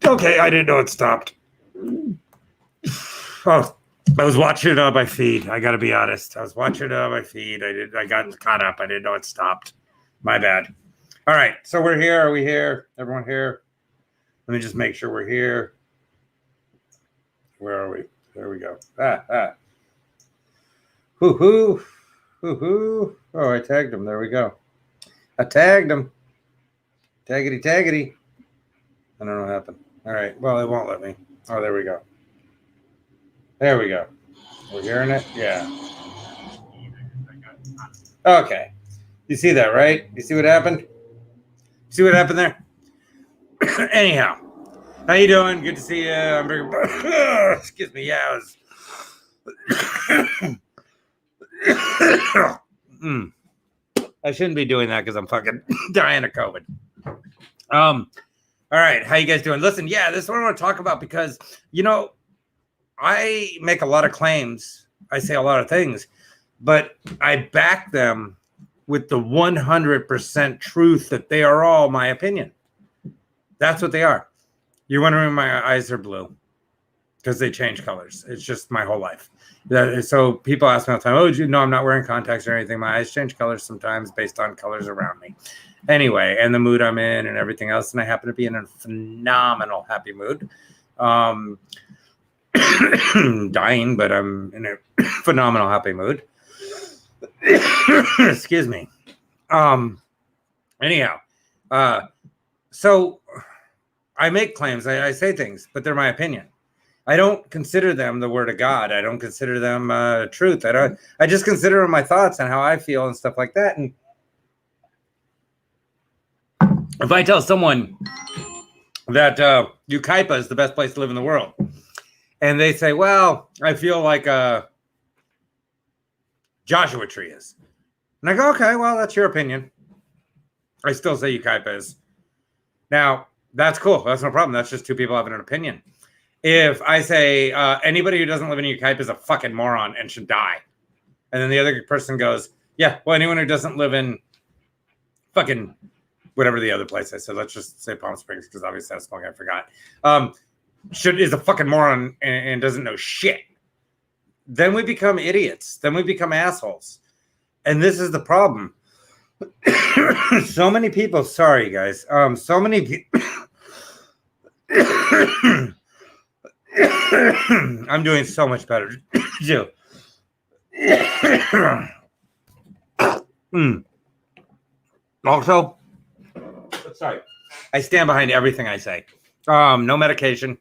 Okay, I didn't know it stopped. Oh, I was watching it on my feed. I got to be honest. I was watching it on my feed. I got caught up. I didn't know it stopped. My bad. All right, so we're here. Are we here? Everyone here? Let me just make sure we're here. Where are we? There we go. Hoo-hoo. Hoo-hoo. Oh, I tagged him. There we go. I tagged him. Taggity, taggity. I don't know what happened. All right. Well, it won't let me. Oh, there we go. There we go. We're hearing it? Yeah. Okay. You see that, right? You see what happened? See what happened there? Anyhow, how you doing? Good to see you. I'm very... Excuse me. Yeah, I shouldn't be doing that because I'm fucking dying of COVID. All right. How you guys doing? Listen, yeah, this is what I want to talk about because, you know, I make a lot of claims. I say a lot of things, but I back them with the 100% truth that they are all my opinion. That's what they are. You're wondering why my eyes are blue because they change colors. It's just my whole life. So people ask me all the time, oh, did you know I'm not wearing contacts or anything? My eyes change colors sometimes based on colors around me. Anyway, and the mood I'm in and everything else. And I happen to be in a phenomenal happy mood. Dying, but I'm in a phenomenal happy mood. Excuse me. Anyhow, so I make claims, I say things, but they're my opinion. I don't consider them the word of God. I don't consider them truth. I just consider them my thoughts and how I feel and stuff like that. And if I tell someone that Yucaipa is the best place to live in the world, and they say, well, I feel like a Joshua Tree is. And I go, okay, well, that's your opinion. I still say Yucaipa is. Now, that's cool. That's no problem. That's just two people having an opinion. If I say anybody who doesn't live in Yucaipa is a fucking moron and should die. And then the other person goes, yeah, well, anyone who doesn't live in fucking whatever the other place I said, let's just say Palm Springs, because obviously that's smoking, I forgot. Is a fucking moron and doesn't know shit. Then we become idiots. Then we become assholes. And this is the problem. So many people, sorry guys. So many people. I'm doing so much better. Joe. Also, sorry. I stand behind everything I say. No medication.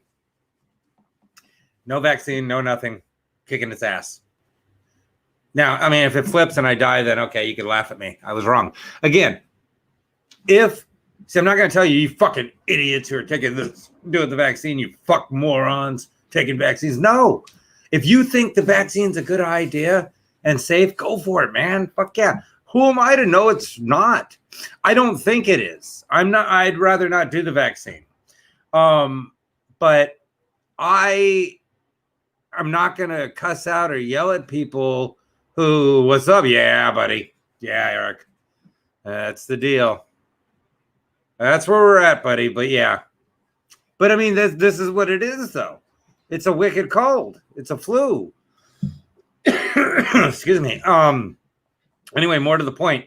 No vaccine, no nothing. Kicking its ass. Now, I mean, if it flips and I die, then okay, you can laugh at me. I was wrong. Again, I'm not going to tell you, you fucking idiots who are doing the vaccine, you fuck morons taking vaccines. No. If you think the vaccine's a good idea and safe, go for it, man. Fuck yeah. Who am I to know it's not? I don't think it is. I'd rather not do the vaccine. But I'm not going to cuss out or yell at people who, what's up? Yeah, buddy. Yeah, Eric. That's the deal. That's where we're at, buddy. But yeah. But I mean, this is what it is, though. It's a wicked cold. It's a flu. Excuse me. Anyway, more to the point.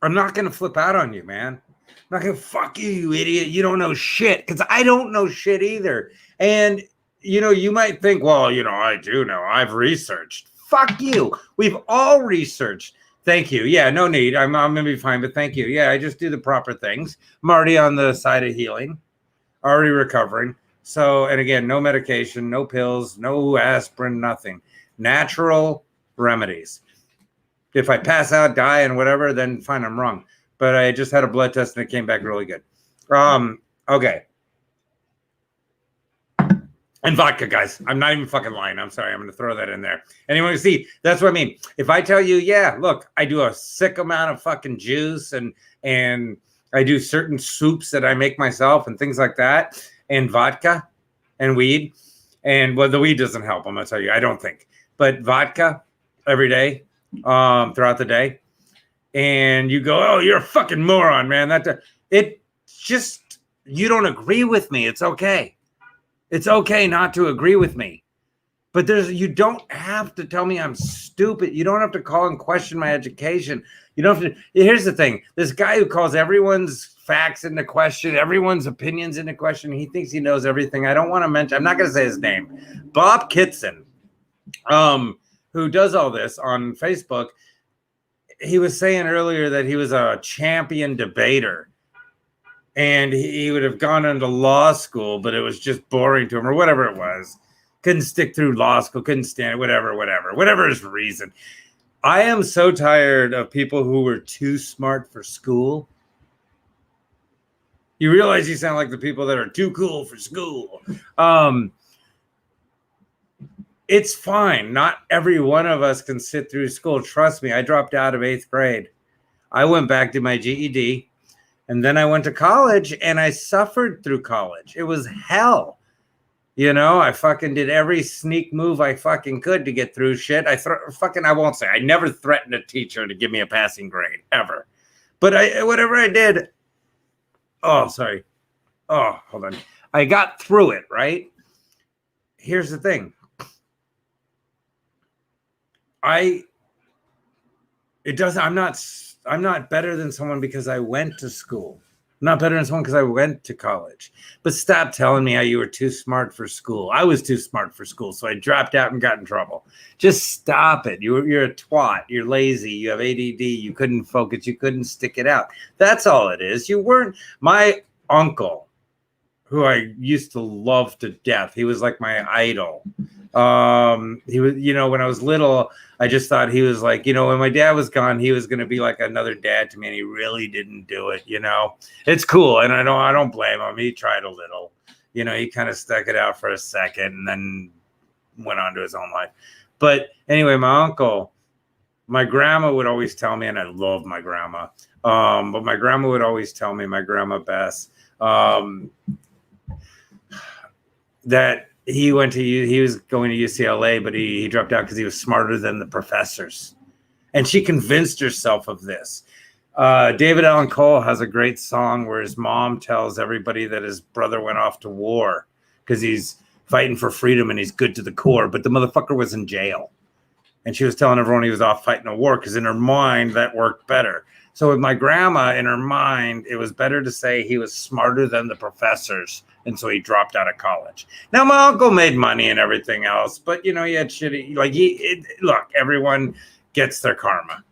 I'm not going to flip out on you, man. I'm not going to fuck you, you idiot. You don't know shit. Because I don't know shit either. And you know, you might think, well, you know, I do know. I've researched. Fuck you. We've all researched. Thank you. Yeah, no need. I'm going to be fine, but thank you. Yeah, I just do the proper things. I'm already on the side of healing, already recovering. So, and again, no medication, no pills, no aspirin, nothing. Natural remedies. If I pass out, die, and whatever, then fine, I'm wrong. But I just had a blood test and it came back really good. Okay. And vodka, guys. I'm not even fucking lying. I'm sorry. I'm going to throw that in there. Anyone see, that's what I mean. If I tell you, yeah, look, I do a sick amount of fucking juice and I do certain soups that I make myself and things like that, and vodka and weed. And well, the weed doesn't help. I'm going to tell you, I don't think. But vodka every day, throughout the day. And you go, oh, you're a fucking moron, man. It just you don't agree with me. It's okay. It's okay not to agree with me. But you don't have to tell me I'm stupid. You don't have to call and question my education. You don't have to. Here's the thing. This guy who calls everyone's facts into question, everyone's opinions into question, he thinks he knows everything. I don't want to mention, I'm not going to say his name. Bob Kitson, who does all this on Facebook, he was saying earlier that he was a champion debater. And he would have gone into law school, but it was just boring to him or whatever it was. Couldn't stick through law school, couldn't stand it, whatever his reason. I am so tired of people who were too smart for school. You realize you sound like the people that are too cool for school. It's fine. Not every one of us can sit through school. Trust me, I dropped out of 8th grade. I went back to my GED, and then I went to college, and I suffered through college. It was hell. You know, I fucking did every sneak move I fucking could to get through shit. I won't say, I never threatened a teacher to give me a passing grade, ever. But whatever I did, hold on. I got through it, right? Here's the thing. I'm not better than someone because I went to school. I'm not better than someone because I went to college. But stop telling me how you were too smart for school. I was too smart for school, so I dropped out and got in trouble. Just stop it. You're a twat. You're lazy. You have ADD. You couldn't focus. You couldn't stick it out. That's all it is. You weren't. My uncle, who I used to love to death, he was like my idol. He was, when I was little, I just thought he was like, when my dad was gone, he was going to be like another dad to me, and he really didn't do it. It's cool. And I don't blame him. He tried a little, he kind of stuck it out for a second and then went on to his own life. But anyway, my uncle, my grandma would always tell me, and I love my grandma. But my grandma would always tell me, my grandma Bess, that he was going to UCLA, but he dropped out because he was smarter than the professors. And she convinced herself of this. David Allan Cole has a great song where his mom tells everybody that his brother went off to war because he's fighting for freedom and he's good to the core, but the motherfucker was in jail. And she was telling everyone he was off fighting a war because in her mind that worked better. So with my grandma, in her mind, it was better to say he was smarter than the professors. And so he dropped out of college. Now, my uncle made money and everything else, but, he had shitty, look, everyone gets their karma.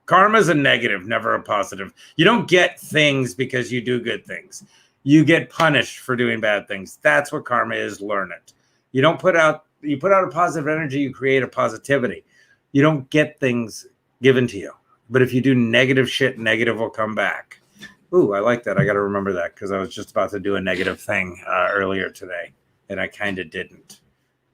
Karma is a negative, never a positive. You don't get things because you do good things. You get punished for doing bad things. That's what karma is. Learn it. You put out a positive energy, you create a positivity. You don't get things given to you. But if you do negative shit, negative will come back. Ooh, I like that. I got to remember that because I was just about to do a negative thing earlier today, and I kind of didn't.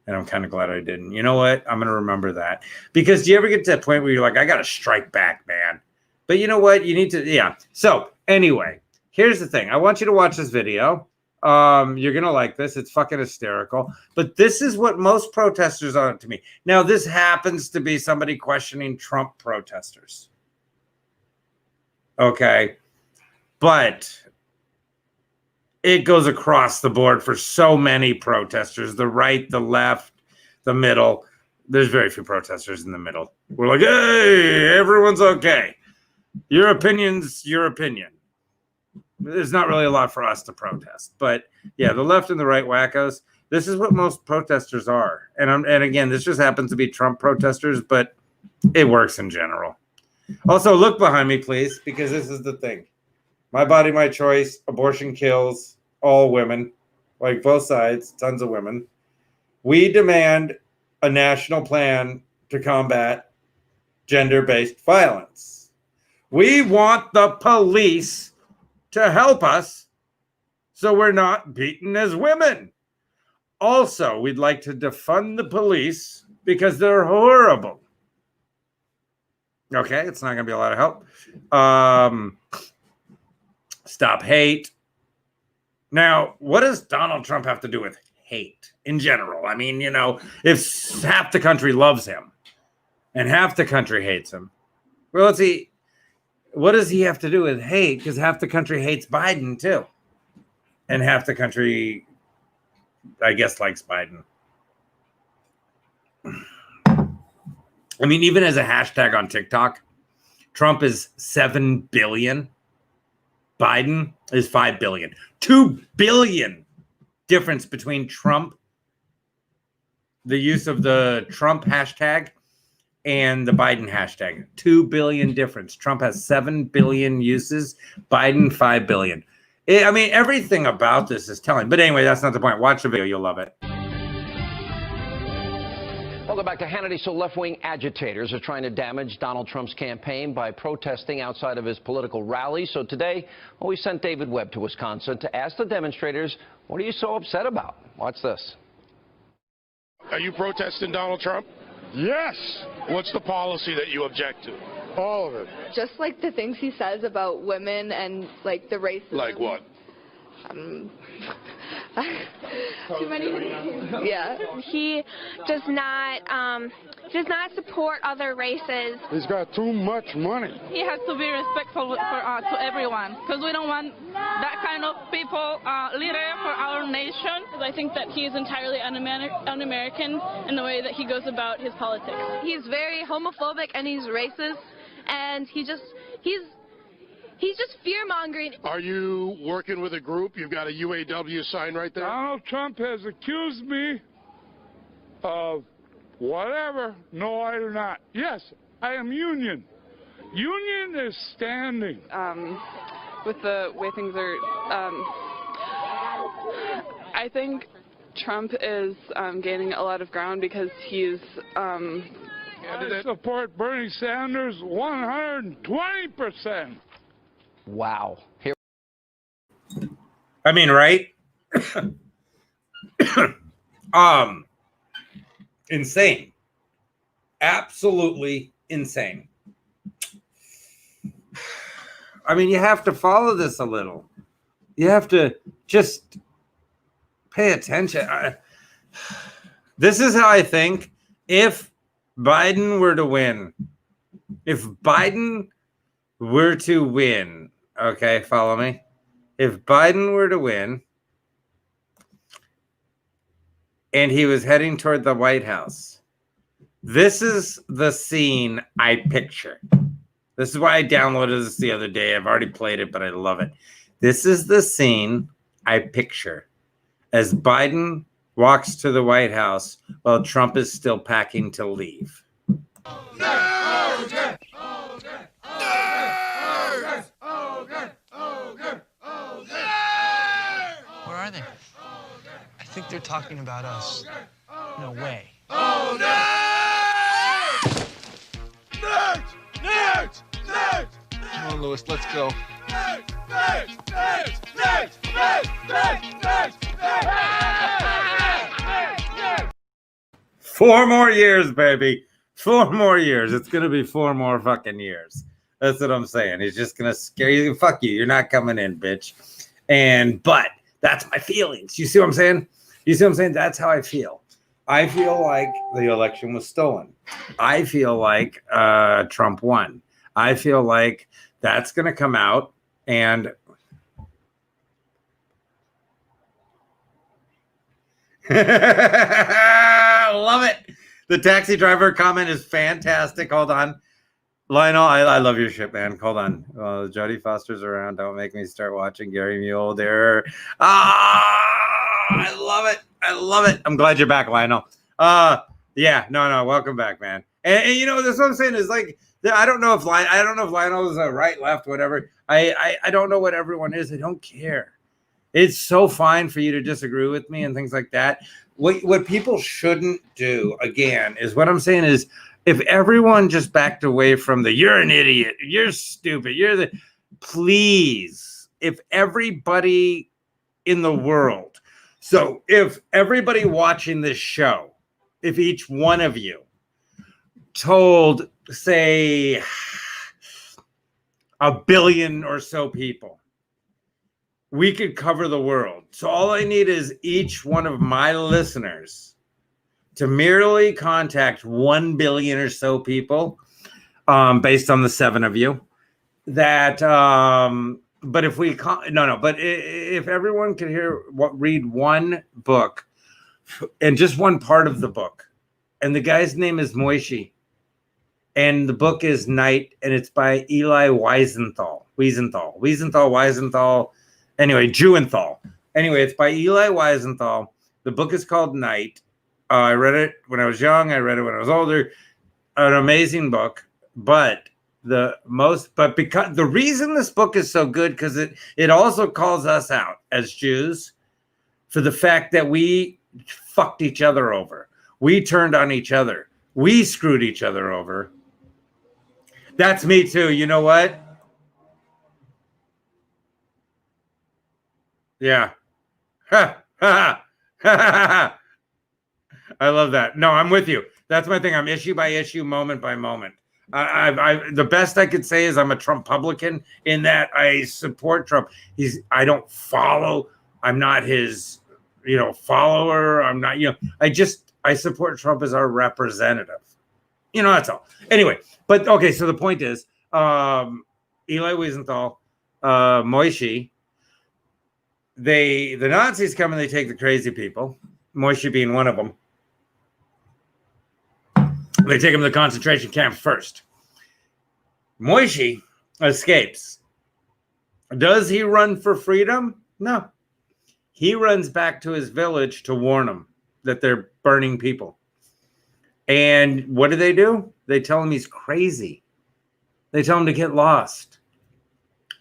And I'm kind of glad I didn't. You know what? I'm going to remember that. Because do you ever get to that point where you're like, I got to strike back, man? But you know what? You need to, yeah. So anyway, here's the thing. I want you to watch this video. You're going to like this. It's fucking hysterical. But this is what most protesters are to me. Now, this happens to be somebody questioning Trump protesters. Okay. But it goes across the board for so many protesters, the right, the left, the middle. There's very few protesters in the middle. We're like, hey, everyone's okay. Your opinion's your opinion. There's not really a lot for us to protest. But yeah, the left and the right wackos, this is what most protesters are. And again, this just happens to be Trump protesters, but it works in general. Also, look behind me, please, because this is the thing. My body, my choice. Abortion kills all women, like both sides, tons of women. We demand a national plan to combat gender-based violence. We want the police to help us so we're not beaten as women. Also, we'd like to defund the police because they're horrible. Okay, it's not going to be a lot of help. Stop hate. Now, what does Donald Trump have to do with hate in general? I mean, if half the country loves him and half the country hates him, well, let's see. What does he have to do with hate? Because half the country hates Biden, too. and half the country, I guess, likes Biden. I mean, even as a hashtag on TikTok, Trump is 7 billion. Biden is 5 billion. 2 billion difference between Trump, the use of the Trump hashtag, and the Biden hashtag. 2 billion difference. Trump has 7 billion uses. Biden, 5 billion. I mean, everything about this is telling. But anyway, that's not the point. Watch the video. You'll love it. Welcome back to Hannity. So left-wing agitators are trying to damage Donald Trump's campaign by protesting outside of his political rallies. So today, well, we sent David Webb to Wisconsin to ask the demonstrators, what are you so upset about? Watch this. Are you protesting Donald Trump? Yes, What's the policy that you object to? all of it. Just like the things he says about women and like the racism. Like what? Too many. Yeah. He does not support other races. He's got too much money. He has to be respectful to everyone, because we don't want that kind of people leader for our nation. I think that he is entirely un-American in the way that he goes about his politics. He's very homophobic and he's racist, and he's just fear-mongering. Are you working with a group? You've got a UAW sign right there? Donald Trump has accused me of whatever. No, I do not. Yes, I am union. Union is standing. With the way things are, I think Trump is gaining a lot of ground because he's I support Bernie Sanders 120%. Wow. Here. I mean, right? Insane. Absolutely insane. I mean, you have to follow this a little. You have to just pay attention. This is how I think. If Biden were to win, okay, follow me. If Biden were to win and he was heading toward the White House, this is the scene I picture. This is why I downloaded this the other day. I've already played it, but I love it. This is the scene I picture as Biden walks to the White House while Trump is still packing to leave. Where are they? I think they're talking about us. No way. Come on, Lewis, let's go. 4 more years, baby. 4 more years. It's going to be 4 more fucking years. That's what I'm saying. He's just going to scare you. Fuck you. You're not coming in, bitch. But that's my feelings. You see what I'm saying? You see what I'm saying? That's how I feel. I feel like the election was stolen. I feel like Trump won. I feel like that's going to come out and love it. The taxi driver comment is fantastic. Hold on. Lionel, I love your shit, man. Hold on. Jodie Foster's around. Don't make me start watching Gary Mule there. I love it. I love it. I'm glad you're back, Lionel. Yeah, no. Welcome back, man. And you know, that's what I'm saying is like, I don't know if Lionel is right, left, whatever. I don't know what everyone is. I don't care. It's so fine for you to disagree with me and things like that. What people shouldn't do, again, is what I'm saying is if everyone just backed away from the you're an idiot, you're stupid, please, if everybody in the world, so if everybody watching this show, if each one of you told, say, 1 billion or so people, we could cover the world. So all I need is each one of my listeners to merely contact 1 billion or so people, based on the 7 of you, that but if we but if everyone could read one book and just one part of the book, and the guy's name is Moishi, and the book is Night, and it's by Eli Wiesenthal. Anyway, Jewenthal. Anyway, it's by Eli Wiesenthal. The book is called Night. I read it when I was young. I read it when I was older. An amazing book, but because the reason this book is so good, because it also calls us out as Jews for the fact that we fucked each other over. We turned on each other. We screwed each other over. That's me too. You know what? Yeah. Ha, ha, ha, ha. I love that. No, I'm with you. That's my thing. I'm issue by issue, moment by moment. The best I could say is I'm a Trump-publican in that I support Trump. I don't follow. I'm not his, follower. I'm not, I support Trump as our representative. That's all. Anyway, but okay. So the point is, Eli Wiesenthal, Moishi, the Nazis come and they take the crazy people, Moishi being one of them. They take him to the concentration camp first. Moishi escapes. Does he run for freedom? No. He runs back to his village to warn them that they're burning people. And what do? They tell him he's crazy. They tell him to get lost.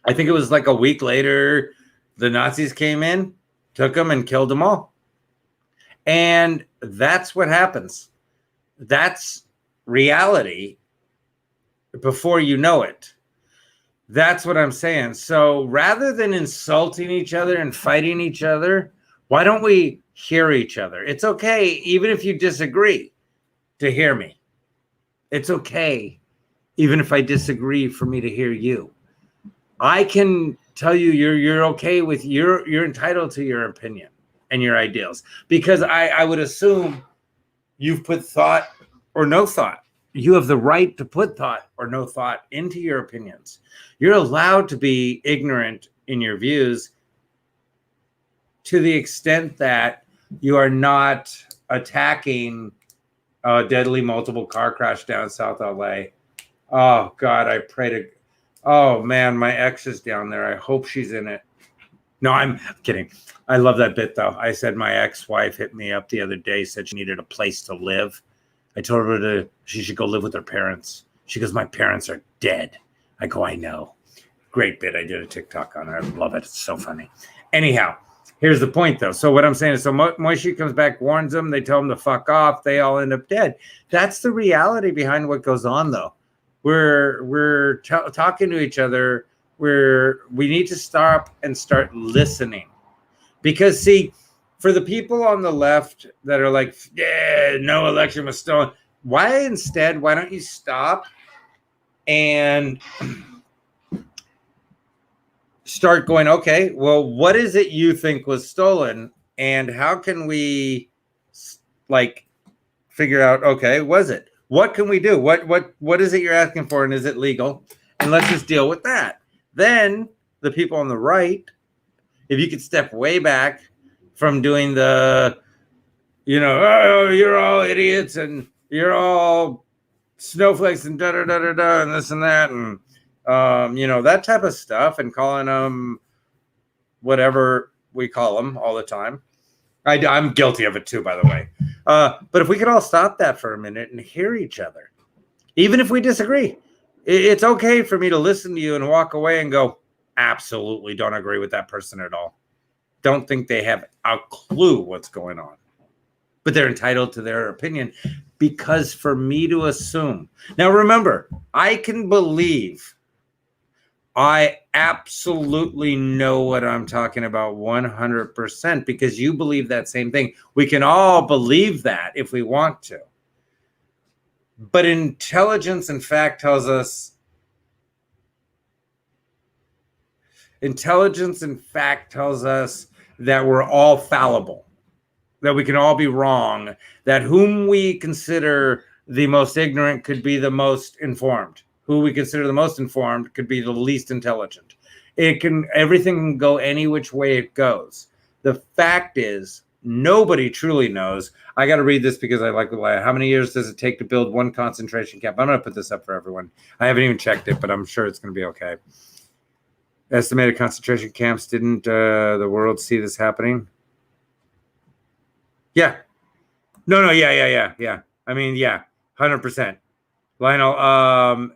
I think it was like a week later, the Nazis came in, took him, and killed them all. And that's what happens. That's reality before you know it. That's what I'm saying. So rather than insulting each other and fighting each other, why don't we hear each other? It's okay, even if you disagree, to hear me. It's okay, even if I disagree, for me to hear you. I can tell you you're okay with you're entitled to your opinion and your ideals, because I would assume you've put thought or no thought. You have the right to put thought or no thought into your opinions. You're allowed to be ignorant in your views to the extent that you are not attacking a deadly multiple car crash down South LA. Oh, God, I pray to... Oh, man, my ex is down there. I hope she's in it. No, I'm kidding. I love that bit, though. I said my ex-wife hit me up the other day, said she needed a place to live. I told her she should go live with her parents. She goes, my parents are dead. I go, I know. Great bit. I did a TikTok on it. I love it. It's so funny. Anyhow, here's the point, though. So what I'm saying is, so Moishi comes back, warns them. They tell him to fuck off. They all end up dead. That's the reality behind what goes on, though. We're talking to each other. We need to stop and start listening. Because, see, for the people on the left that are like, yeah, no election was stolen, why don't you stop and start going, okay, well, what is it you think was stolen? And how can we, figure out, okay, was it? What can we do? What is it you're asking for, and is it legal? And let's just deal with that. Then the people on the right, if you could step way back from doing the, oh, you're all idiots and you're all snowflakes and da-da-da-da-da and this and that and, that type of stuff, and calling them whatever we call them all the time. I'm guilty of it too, by the way. But if we could all stop that for a minute and hear each other, even if we disagree, it's okay for me to listen to you and walk away and go, absolutely don't agree with that person at all. Don't think they have a clue what's going on. But they're entitled to their opinion, because for me to assume. Now, remember, I can believe I absolutely know what I'm talking about 100%, because you believe that same thing. We can all believe that if we want to. But intelligence and fact tells us that we're all fallible, that we can all be wrong, that whom we consider the most ignorant could be the most informed. Who we consider the most informed could be the least intelligent. Everything can go any which way it goes. The fact is, nobody truly knows. I got to read this because I like the lie. How many years does it take to build one concentration camp? I'm going to put this up for everyone. I haven't even checked it, but I'm sure it's going to be okay. Estimated concentration camps. Didn't the world see this happening? Yeah. No. Yeah. I mean, yeah, 100%. Lionel,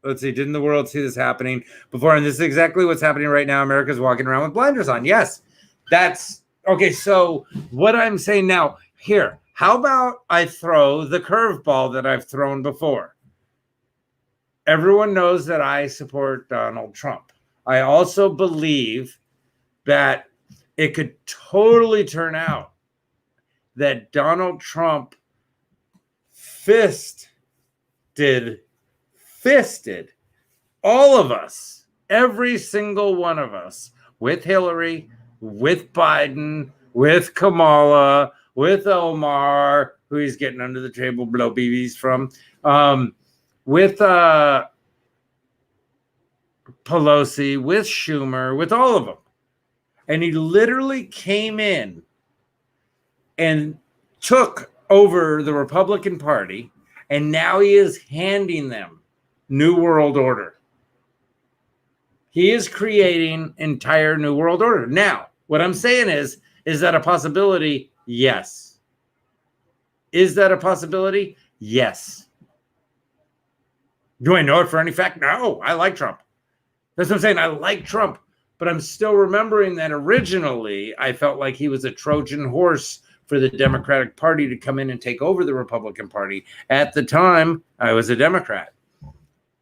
let's see. Didn't the world see this happening before? And this is exactly what's happening right now. America's walking around with blinders on. Yes, that's okay. So what I'm saying now here, how about I throw the curveball that I've thrown before? Everyone knows that I support Donald Trump. I also believe that it could totally turn out that Donald Trump fisted all of us, every single one of us, with Hillary, with Biden, with Kamala, with Omar, who he's getting under the table blow BBs from, with Pelosi, with Schumer, with all of them. And he literally came in and took over the Republican Party, and now he is handing them New World Order. He is creating entire New World Order. Now, what I'm saying is that a possibility? Yes. Is that a possibility? Yes. Do I know it for any fact? No, I like Trump. That's what I'm saying. I like Trump, but I'm still remembering that originally I felt like he was a Trojan horse for the Democratic Party to come in and take over the Republican Party. At the time, I was a Democrat,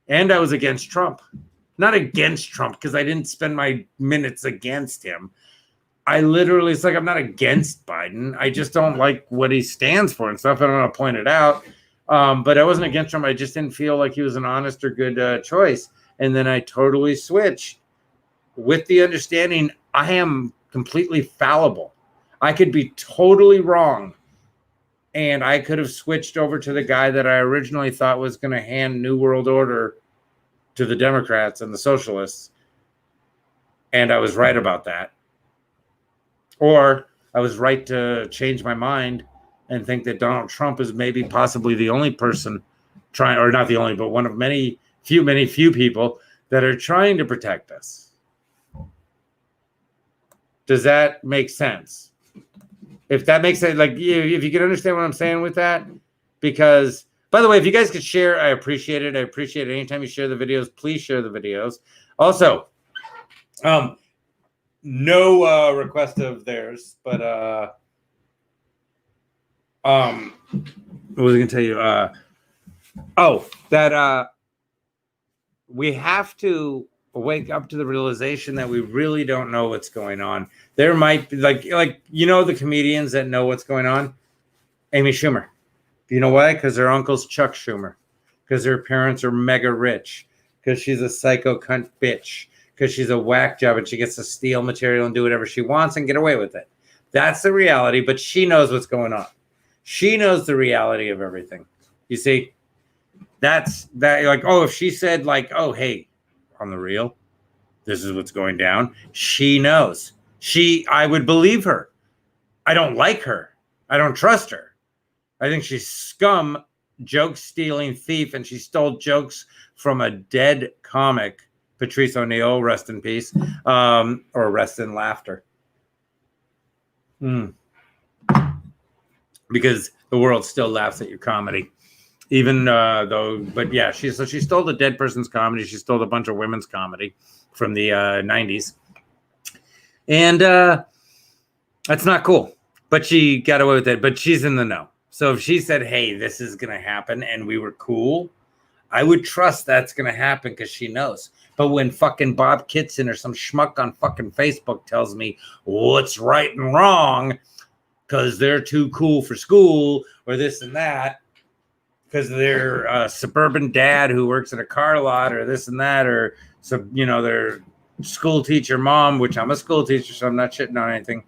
and I was against Trump. Not against Trump, because I didn't spend my minutes against him. I literally, it's like I'm not against Biden. I just don't like what he stands for and stuff. I don't want to point it out. But I wasn't against Trump. I just didn't feel like he was an honest or good choice. And then I totally switched with the understanding I am completely fallible. I could be totally wrong. And I could have switched over to the guy that I originally thought was going to hand New World Order to the Democrats and the socialists. And I was right about that. Or I was right to change my mind and think that Donald Trump is maybe possibly the only person trying, or not the only, but one of many few people that are trying to protect us. Does that make sense? If that makes sense, like if you can understand what I'm saying with that, because by the way, if you guys could share, I appreciate it. I appreciate it. Anytime you share the videos, please share the videos. Also, no request of theirs, but what was I gonna tell you? That we have to wake up to the realization that we really don't know what's going on. There might be like the comedians that know what's going on. Amy Schumer. You know why? Because her uncle's Chuck Schumer. Because her parents are mega rich. Because she's a psycho cunt bitch. Because she's a whack job and she gets to steal material and do whatever she wants and get away with it. That's the reality, but she knows what's going on. She knows the reality of everything. You see? That's that, like, oh, if she said, like, oh, hey, on the real, this is what's going down. She knows. I would believe her. I don't like her. I don't trust her. I think she's scum, joke-stealing thief, and she stole jokes from a dead comic, Patrice O'Neill, rest in peace, or rest in laughter. Because the world still laughs at your comedy. Even though, but yeah, she stole the dead person's comedy. She stole a bunch of women's comedy from the 90s. And that's not cool. But she got away with it. But she's in the know. So if she said, hey, this is going to happen and we were cool, I would trust that's going to happen because she knows. But when fucking Bob Kitson or some schmuck on fucking Facebook tells me what's right and wrong because they're too cool for school or this and that, because they're a suburban dad who works at a car lot or this and that, or some, their school teacher mom, which I'm a school teacher, so I'm not shitting on anything.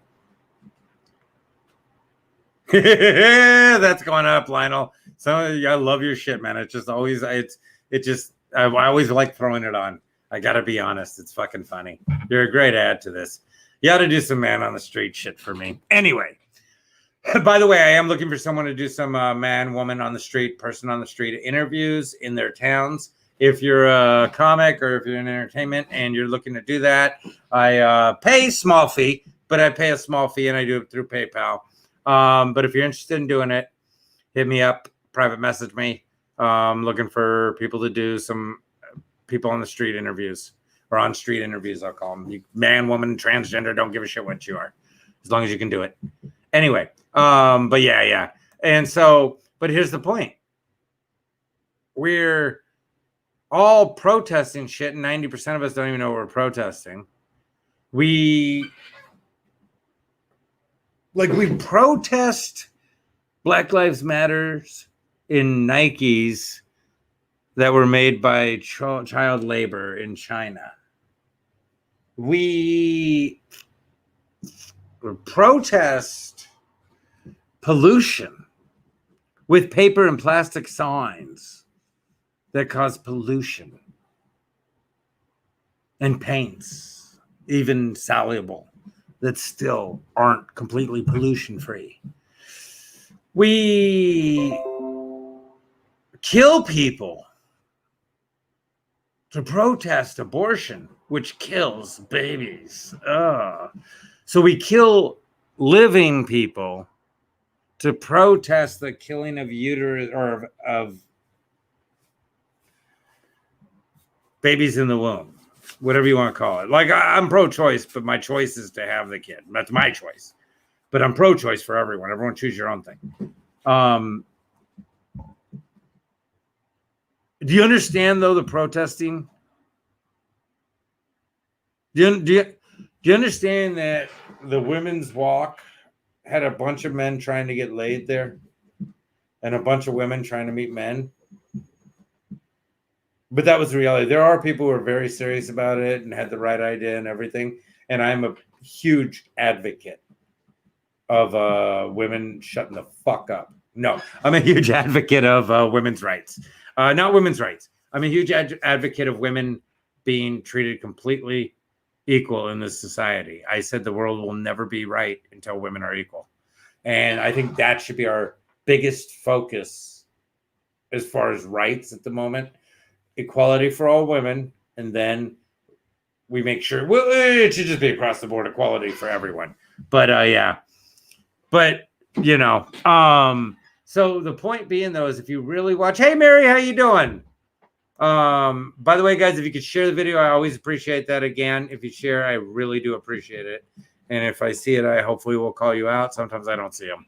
That's going up, Lionel. So I love your shit, man. It's just always, I always like throwing it on. I gotta be honest. It's fucking funny. You're a great add to this. You ought to do some man on the street shit for me. Anyway, by the way, I am looking for someone to do some man, woman on the street, person on the street interviews in their towns. If you're a comic or if you're in entertainment and you're looking to do that, I pay a small fee, but I pay a small fee and I do it through PayPal. But if you're interested in doing it, hit me up, private message me. Looking for people to do some people on the street interviews or on street interviews, I'll call them. You, man, woman, transgender, don't give a shit what you are, as long as you can do it. Anyway, but yeah. And so, but here's the point. We're all protesting shit, and 90% of us don't even know what we're protesting. We protest Black Lives Matters in Nikes that were made by child labor in China. We protest pollution with paper and plastic signs that cause pollution, and paints, even soluble, that still aren't completely pollution free. We kill people to protest abortion, which kills babies. So we kill living people to protest the killing of uterus or of babies in the womb, whatever you want to call it. Like, I'm pro-choice, but my choice is to have the kid. That's my choice. But I'm pro-choice for everyone. Everyone choose your own thing. Do you understand, though, the protesting? Do you understand that the Women's Walk had a bunch of men trying to get laid there and a bunch of women trying to meet men? But that was the reality. There are people who are very serious about it and had the right idea and everything. And I'm a huge advocate of women shutting the fuck up. No, I'm a huge advocate of women's rights. Not women's rights. I'm a huge advocate of women being treated completely equal in this society. I said the world will never be right until women are equal. And I think that should be our biggest focus as far as rights at the moment. Equality for all women, and then we make sure, well, it should just be across the board equality for everyone. But yeah, but you know, so the point being though is if you really watch, hey Mary, how you doing? By the way, guys, if you could share the video, I always appreciate that. Again, if you share, I really do appreciate it. And if I see it, I hopefully will call you out. Sometimes I don't see them.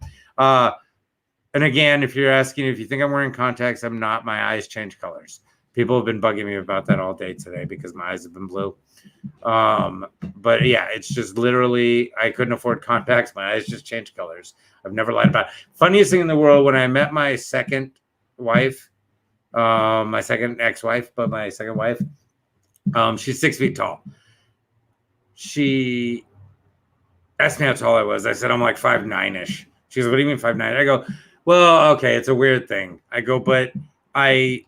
And again, if you're asking if you think I'm wearing contacts, I'm not. My eyes change colors. People have been bugging me about that all day today because my eyes have been blue. But yeah, it's just literally, I couldn't afford contacts. My eyes just changed colors. I've never lied about it. Funniest thing in the world, when I met my second wife, my second ex-wife, but my second wife, she's 6 feet tall. She asked me how tall I was. I said, I'm like 5'9"-ish. She goes, what do you mean 5'9"? I go, well, okay, it's a weird thing. I go, but I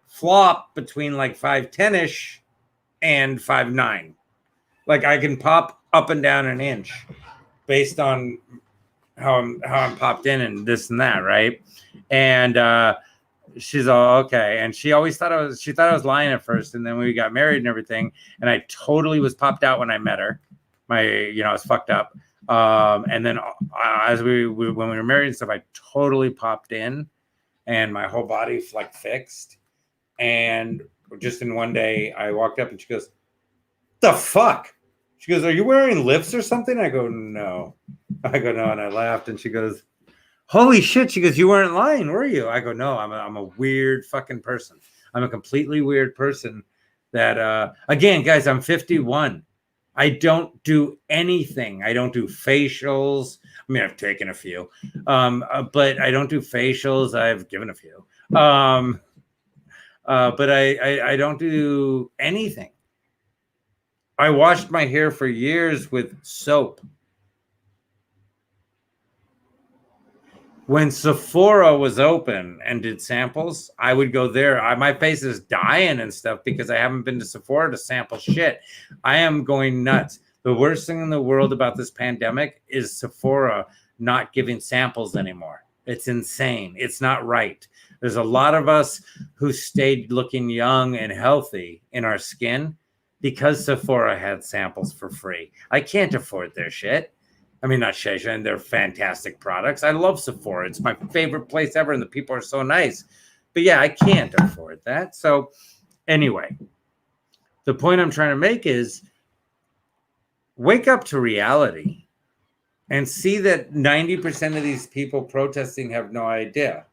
flop between like 5'10"-ish and 5'9". Like I can pop up and down an inch based on how I'm popped in and this and that, right? And she's all okay. And she always thought I was lying at first, and then we got married and everything, and I totally was popped out when I met her. I was fucked up. And then as when we were married and stuff, I totally popped in, and my whole body like fixed. And just in one day, I walked up and she goes, "The fuck?" She goes, "Are you wearing lifts or something?" I go, "No." I go, "No," and I laughed, and she goes, "Holy shit!" She goes, "You weren't lying, were you?" I go, "No, I'm a weird fucking person. I'm a completely weird person." That again, guys, I'm 51. I don't do anything. I don't do facials. I mean, I've taken a few, but I don't do facials. I've given a few. But I don't do anything. I washed my hair for years with soap. when Sephora was open and did samples, I would go there. My face is dying and stuff because I haven't been to Sephora to sample shit. I am going nuts. The worst thing in the world about this pandemic is Sephora not giving samples anymore. It's insane. It's not right. There's a lot of us who stayed looking young and healthy in our skin because Sephora had samples for free. I can't afford their shit. I mean, not shit, and they're fantastic products. I love Sephora. It's my favorite place ever, and the people are so nice. But yeah, I can't afford that. So anyway, the point I'm trying to make is wake up to reality and see that 90% of these people protesting have no idea.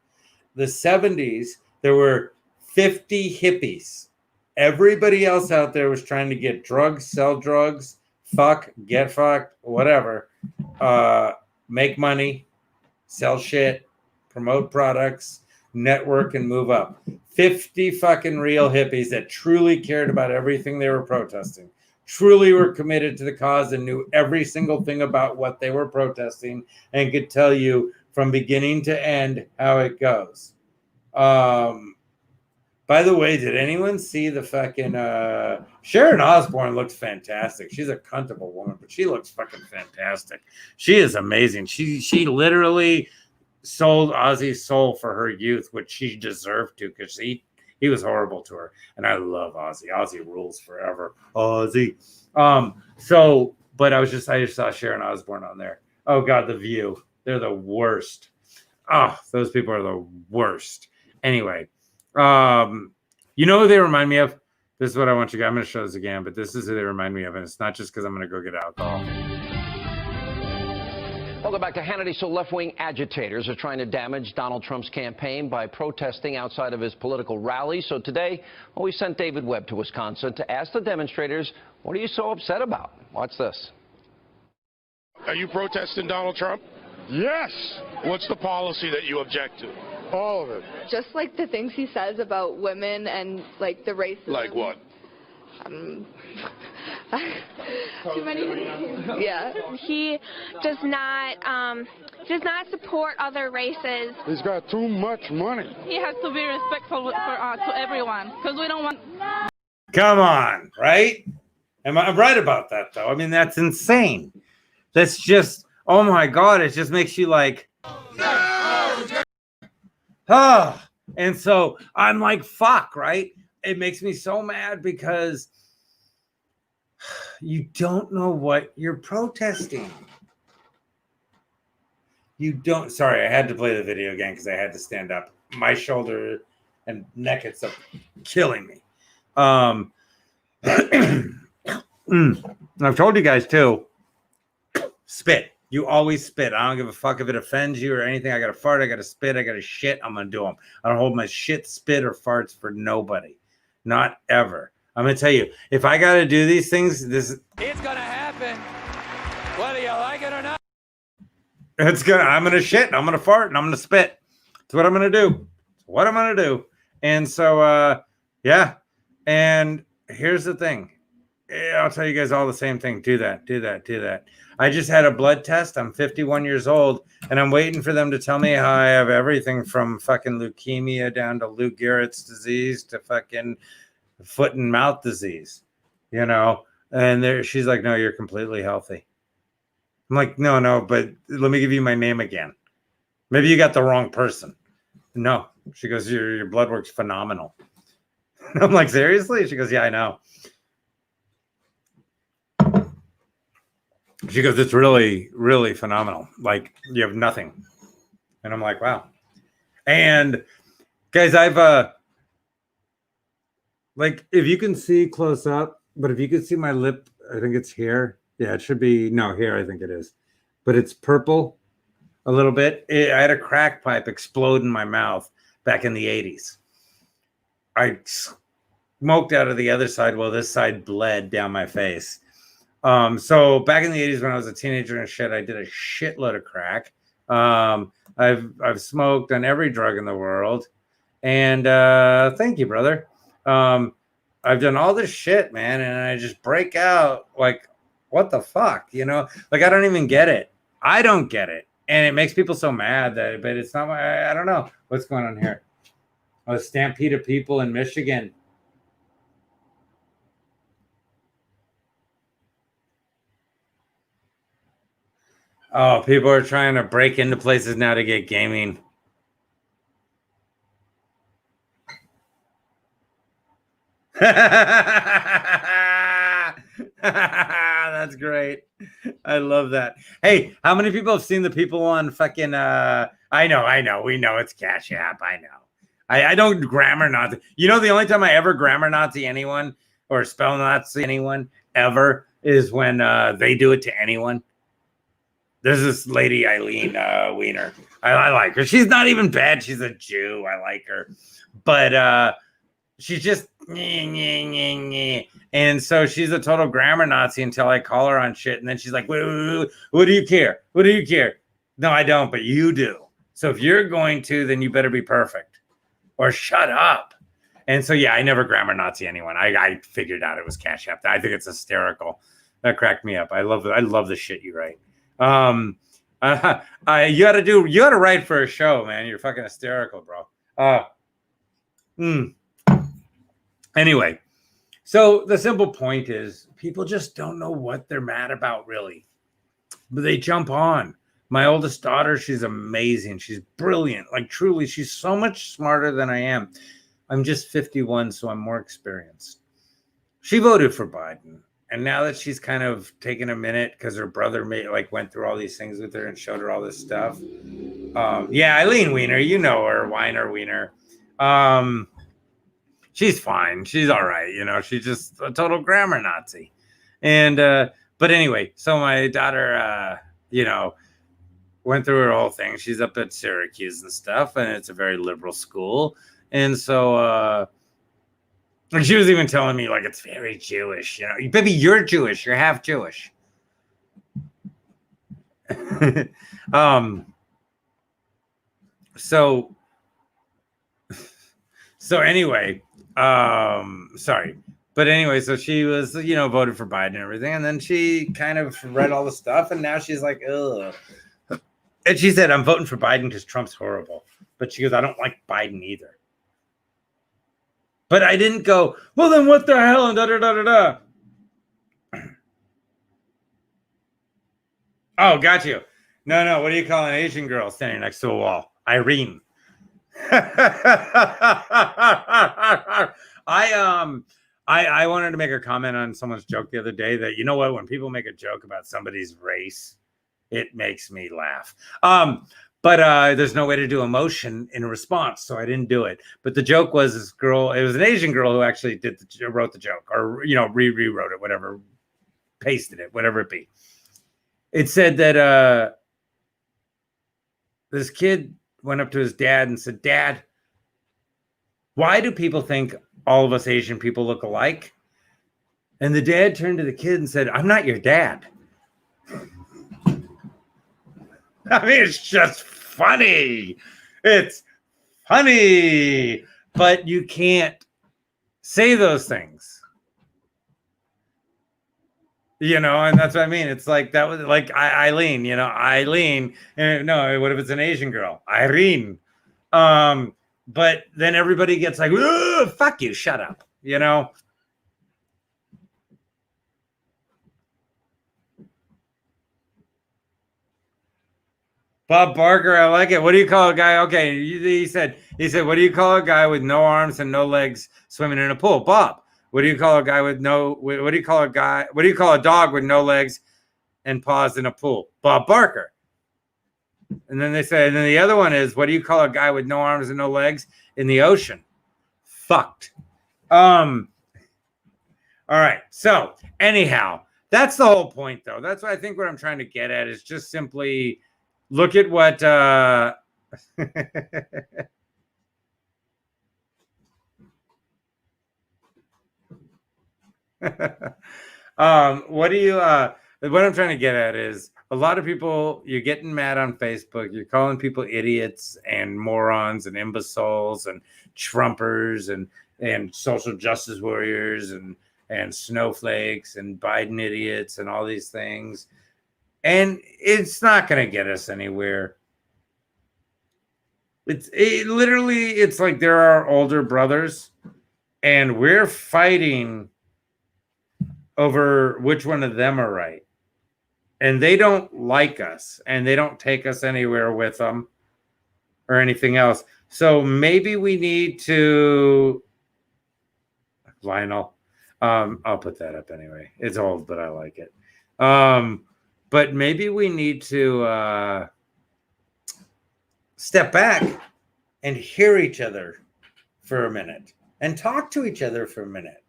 The 70s, there were 50 hippies. Everybody else out there was trying to get drugs, sell drugs, fuck, get fucked, whatever, make money, sell shit, promote products, network, and move up. 50 fucking real hippies that truly cared about everything they were protesting, truly were committed to the cause and knew every single thing about what they were protesting and could tell you from beginning to end how it goes. By the way, did anyone see the fucking Sharon Osbourne looks fantastic. She's a cunt of a woman, but she looks fucking fantastic. She is amazing. She literally sold Ozzy's soul for her youth, which she deserved to, because he was horrible to her. And I love Ozzy. Ozzy rules forever. Ozzy. But I just saw Sharon Osbourne on there. Oh God, The View. They're the worst. Oh, those people are the worst. Anyway. You know who they remind me of? This is what I want you guys. I'm going to show this again, but this is who they remind me of, and it's not just because I'm going to go get alcohol. Welcome back to Hannity. So left-wing agitators are trying to damage Donald Trump's campaign by protesting outside of his political rally. So today, we sent David Webb to Wisconsin to ask the demonstrators, what are you so upset about? Watch this. Are you protesting Donald Trump? Yes, What's the policy that you object to? all of it. Just like the things he says about women and like the racism. Like what? Too many. Yeah. He does not support other races. He's got too much money. He has to be respectful to everyone, because we don't want. Come on, right? I'm right about that, though. I mean, that's insane. That's just, oh my God, it just makes you like, and so I'm like, fuck, right? It makes me so mad because you don't know what you're protesting. You don't. Sorry, I had to play the video again because I had to stand up. My shoulder and neck and stuff killing me. And I've told you guys too, spit. You always spit. I don't give a fuck if it offends you or anything. I got to fart. I got to spit. I got to shit. I'm going to do them. I don't hold my shit, spit, or farts for nobody. Not ever. I'm going to tell you, if I got to do these things, it's going to happen. Whether you like it or not. I'm going to shit, and I'm going to fart, and I'm going to spit. It's what I'm going to do. It's what I'm going to do. And so, yeah. And here's the thing. I'll tell you guys all the same thing. Do that. Do that. Do that. I just had a blood test. I'm 51 years old, and I'm waiting for them to tell me how I have everything from fucking leukemia down to Lou Gehrig's disease to fucking foot and mouth disease, you know? And she's like, no, you're completely healthy. I'm like, no, but let me give you my name again. Maybe you got the wrong person. No. She goes, your blood work's phenomenal. I'm like, seriously? She goes, yeah, I know. She goes, it's really, really phenomenal. Like, you have nothing. And I'm like, wow. And guys, I've like, if you can see close up, but if you can see my lip, I think it's here. Yeah, it should be, no, here I think it is. But it's purple a little bit. I had a crack pipe explode in my mouth back in the 80s. I smoked out of the other side while this side bled down my face. So back in the 80s when I was a teenager and shit, I did a shitload of crack. I've smoked on every drug in the world. And thank you, brother. I've done all this shit, man, and I just break out like, what the fuck, you know? Like, I don't even get it. I don't get it. And it makes people so mad that, but it's not, I don't know what's going on here. A stampede of people in Michigan. Oh, people are trying to break into places now to get gaming. That's great. I love that. Hey, how many people have seen the people on fucking I know, we know it's Cash App. I know. I don't grammar Nazi. You know, the only time I ever grammar Nazi anyone or spell Nazi anyone ever is when they do it to anyone. There's this lady, Eileen Wiener. I like her. She's not even bad. She's a Jew. I like her. But she's just and so she's a total grammar Nazi until I call her on shit. And then she's like, wait, what do you care? What do you care? No, I don't, but you do. So if you're going to, then you better be perfect or shut up. And so, yeah, I never grammar Nazi anyone. I figured out it was Cash App. I think it's hysterical. That cracked me up. I love the shit you write. You gotta write for a show, man. You're fucking hysterical, bro. Anyway, so the simple point is people just don't know what they're mad about, really. But they jump on. My oldest daughter, she's amazing. She's brilliant. Like, truly, she's so much smarter than I am. I'm just 51, so I'm more experienced. She voted for Biden. And now that she's kind of taken a minute because her brother went through all these things with her and showed her all this stuff. Yeah, Eileen Wiener, you know her, Weiner Wiener. She's fine. She's all right. You know, she's just a total grammar Nazi. And but anyway, so my daughter, went through her whole thing. She's up at Syracuse and stuff, and it's a very liberal school. And so and she was even telling me, like, it's very Jewish, baby, you're Jewish, you're half Jewish. So anyway, sorry. But anyway, so she was, voted for Biden and everything. And then she kind of read all the stuff. And now she's like, ugh. And she said, I'm voting for Biden because Trump's horrible. But she goes, I don't like Biden either. But I didn't go, well, then what the hell? And da-da-da-da-da. Oh, got you. No. What do you call an Asian girl standing next to a wall? Irene. I wanted to make a comment on someone's joke the other day that, you know what, when people make a joke about somebody's race, it makes me laugh. But there's no way to do emotion in response, so I didn't do it. But the joke was this girl, it was an Asian girl who actually wrote the joke, or rewrote it, whatever, pasted it, whatever it be. It said that this kid went up to his dad and said, Dad, why do people think all of us Asian people look alike? And the dad turned to the kid and said, I'm not your dad. I mean, it's just funny. It's funny, but you can't say those things. And that's what I mean. It's like that was like Eileen, Eileen. No, what if it's an Asian girl? Irene. But then everybody gets like, fuck you, shut up, Bob Barker, I like it. What do you call a guy? Okay, he said, what do you call a guy with no arms and no legs swimming in a pool? Bob. What do you call a guy with what do you call a dog with no legs and paws in a pool? Bob Barker. And then they say, and then the other one is, what do you call a guy with no arms and no legs in the ocean? Fucked. All right. So anyhow, that's the whole point, though. That's what I think what I'm trying to get at is just simply look at what what I'm trying to get at is a lot of people, you're getting mad on Facebook, you're calling people idiots and morons and imbeciles and Trumpers and social justice warriors and snowflakes and Biden idiots and all these things. And it's not going to get us anywhere. It's like there are older brothers and we're fighting over which one of them are right. And they don't like us and they don't take us anywhere with them or anything else. So maybe we need to, Lionel, I'll put that up anyway. It's old, but I like it. But maybe we need to step back and hear each other for a minute and talk to each other for a minute.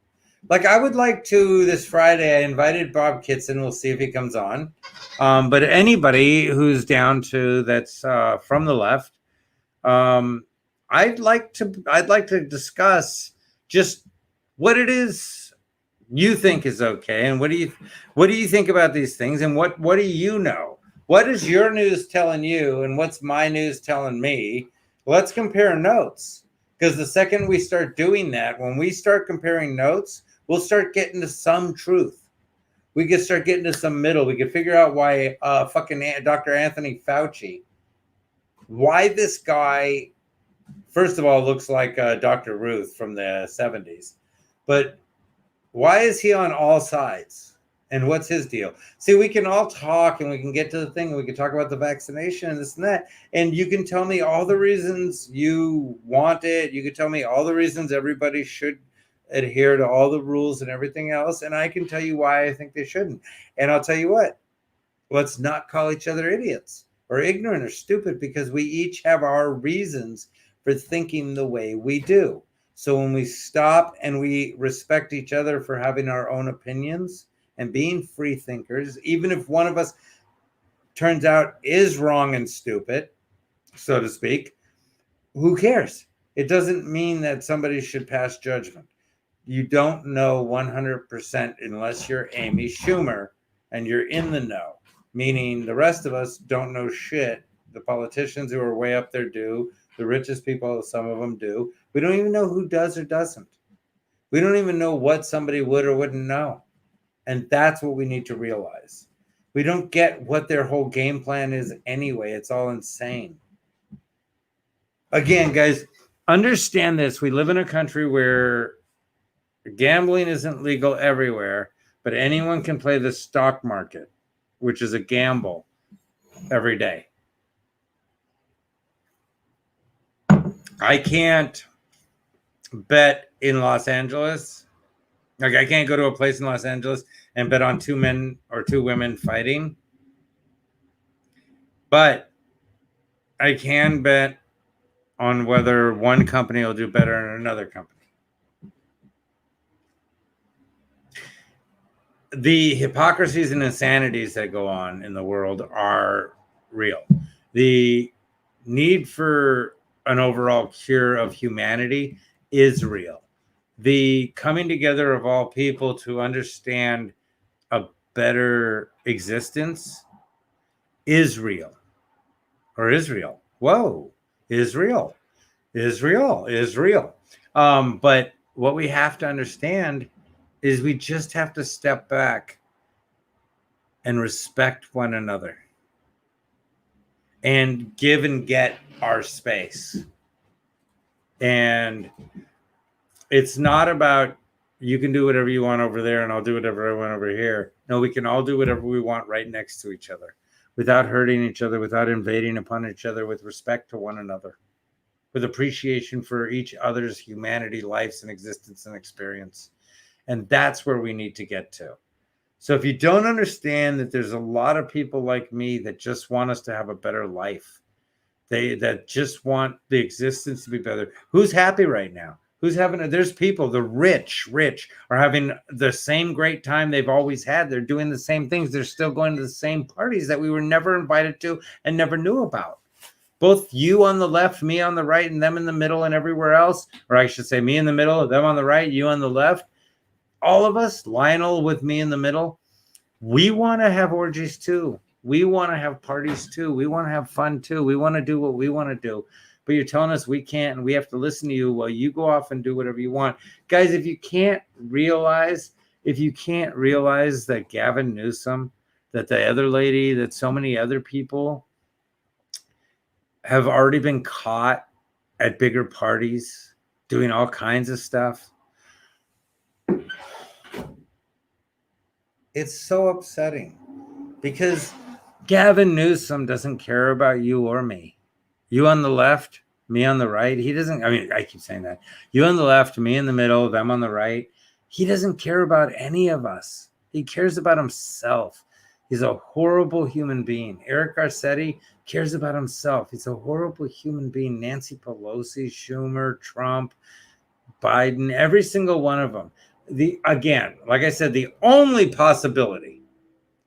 Like I would like to this Friday, I invited Bob Kitson. We'll see if he comes on. But anybody who's down to that's from the left, I'd like to discuss just what it is you think is okay, and what do you think about these things, and what do you know? What is your news telling you, and what's my news telling me? Let's compare notes, because the second we start doing that, when we start comparing notes, we'll start getting to some truth. We can start getting to some middle. We can figure out why fucking Dr. Anthony Fauci, why this guy, first of all, looks like Dr. Ruth from the 70s, but why is he on all sides? And what's his deal? See, we can all talk and we can get to the thing. And we can talk about the vaccination and this and that. And you can tell me all the reasons you want it. You can tell me all the reasons everybody should adhere to all the rules and everything else. And I can tell you why I think they shouldn't. And I'll tell you what, let's not call each other idiots or ignorant or stupid, because we each have our reasons for thinking the way we do. So when we stop and we respect each other for having our own opinions and being free thinkers, even if one of us turns out is wrong and stupid, so to speak, who cares? It doesn't mean that somebody should pass judgment. You don't know 100% unless you're Amy Schumer and you're in the know, meaning the rest of us don't know shit. The politicians who are way up there do. The richest people, some of them do. We don't even know who does or doesn't. We don't even know what somebody would or wouldn't know. And that's what we need to realize. We don't get what their whole game plan is anyway. It's all insane. Again, guys, understand this. We live in a country where gambling isn't legal everywhere, but anyone can play the stock market, which is a gamble, every day. I can't bet in Los Angeles. Like I can't go to a place in Los Angeles and bet on 2 men or 2 women fighting. But I can bet on whether one company will do better than another company. The hypocrisies and insanities that go on in the world are real. The need for an overall cure of humanity is real. The coming together of all people to understand a better existence is real. Or Israel. Whoa, Israel. But what we have to understand is we just have to step back and respect one another and give and get our space. And it's not about you can do whatever you want over there and I'll do whatever I want over here. No, we can all do whatever we want right next to each other without hurting each other, without invading upon each other, with respect to one another, with appreciation for each other's humanity, lives, and existence and experience. And that's where we need to get to. So if you don't understand that there's a lot of people like me that just want us to have a better life, that just want the existence to be better. Who's happy right now? Who's having there's people, the rich are having the same great time they've always had. They're doing the same things. They're still going to the same parties that we were never invited to and never knew about. Both you on the left, me on the right, and them in the middle and everywhere else, or I should say me in the middle, them on the right, you on the left. All of us, Lionel with me in the middle, we want to have orgies too. We want to have parties too. We want to have fun too. We want to do what we want to do. But you're telling us we can't, and we have to listen to you while you go off and do whatever you want. Guys, if you can't realize that Gavin Newsom that the other lady, that so many other people have already been caught at bigger parties doing all kinds of stuff. It's so upsetting because Gavin Newsom doesn't care about you or me. You on the left, me on the right. He doesn't, I mean, I keep saying that. You on the left, me in the middle, them on the right. He doesn't care about any of us. He cares about himself. He's a horrible human being. Eric Garcetti cares about himself. He's a horrible human being. Nancy Pelosi, Schumer, Trump, Biden, every single one of them. Again, like I said, the only possibility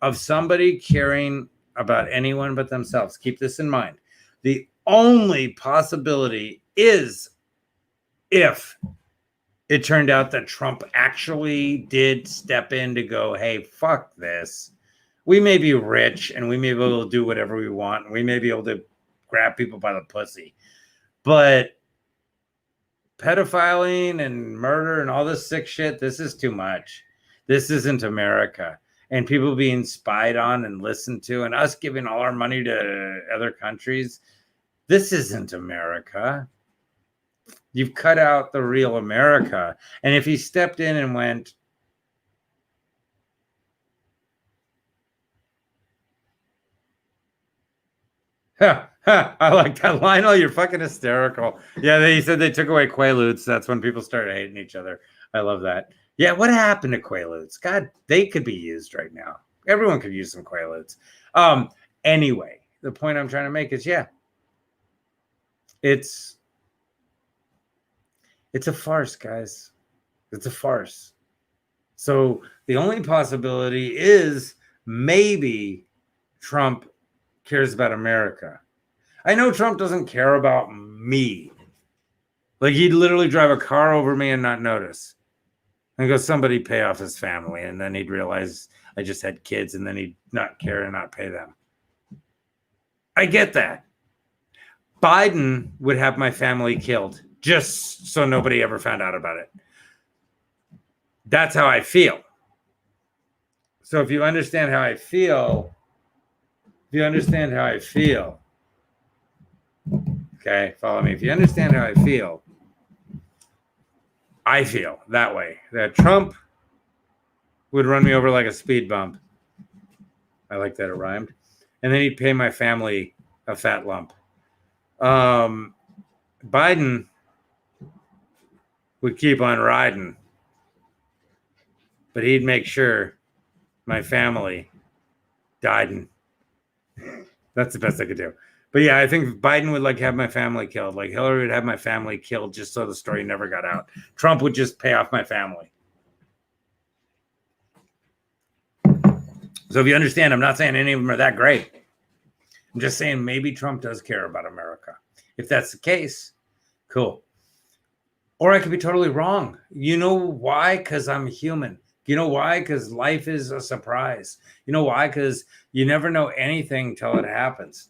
of somebody caring about anyone but themselves, keep this in mind. The only possibility is if it turned out that Trump actually did step in to go, hey, fuck this. We may be rich and we may be able to do whatever we want. And we may be able to grab people by the pussy. But pedophiling and murder and all this sick shit, this is too much. This isn't America. And people being spied on and listened to and us giving all our money to other countries. This isn't America. You've cut out the real America. And if he stepped in and went, I like that, Lionel. You're fucking hysterical. Yeah, he said they took away Quaaludes. That's when people started hating each other. I love that. Yeah, what happened to Quaaludes? God, they could be used right now. Everyone could use some Quaaludes. Anyway, the point I'm trying to make is, yeah, it's a farce, guys. It's a farce. So the only possibility is maybe Trump cares about America. I know Trump doesn't care about me. Like, he'd literally drive a car over me and not notice. And go, somebody pay off his family. And then he'd realize I just had kids, and then he'd not care and not pay them. I get that. Biden would have my family killed just so nobody ever found out about it. That's how I feel. So if you understand how I feel, okay, follow me. If you understand how I feel that way, that Trump would run me over like a speed bump. I like that it rhymed. And then he'd pay my family a fat lump. Biden would keep on riding, but he'd make sure my family died. That's the best I could do. But yeah, I think Biden would like have my family killed. Like Hillary would have my family killed just so the story never got out. Trump would just pay off my family. So if you understand, I'm not saying any of them are that great. I'm just saying maybe Trump does care about America. If that's the case, cool. Or I could be totally wrong. You know why? Because I'm human. You know why? Because life is a surprise. You know why? Because you never know anything till it happens.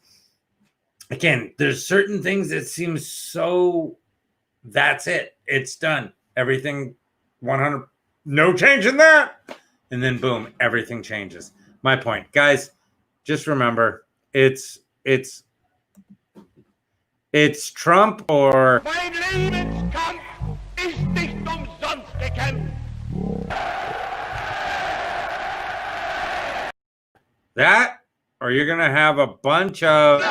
Again, there's certain things that seem so, that's it. It's done. Everything 100, no change in that. And then boom, everything changes. My point. Guys, just remember, it's Trump or... Mein Lebenskampf ist nicht umsonst gekämpft. That, or you're going to have a bunch of...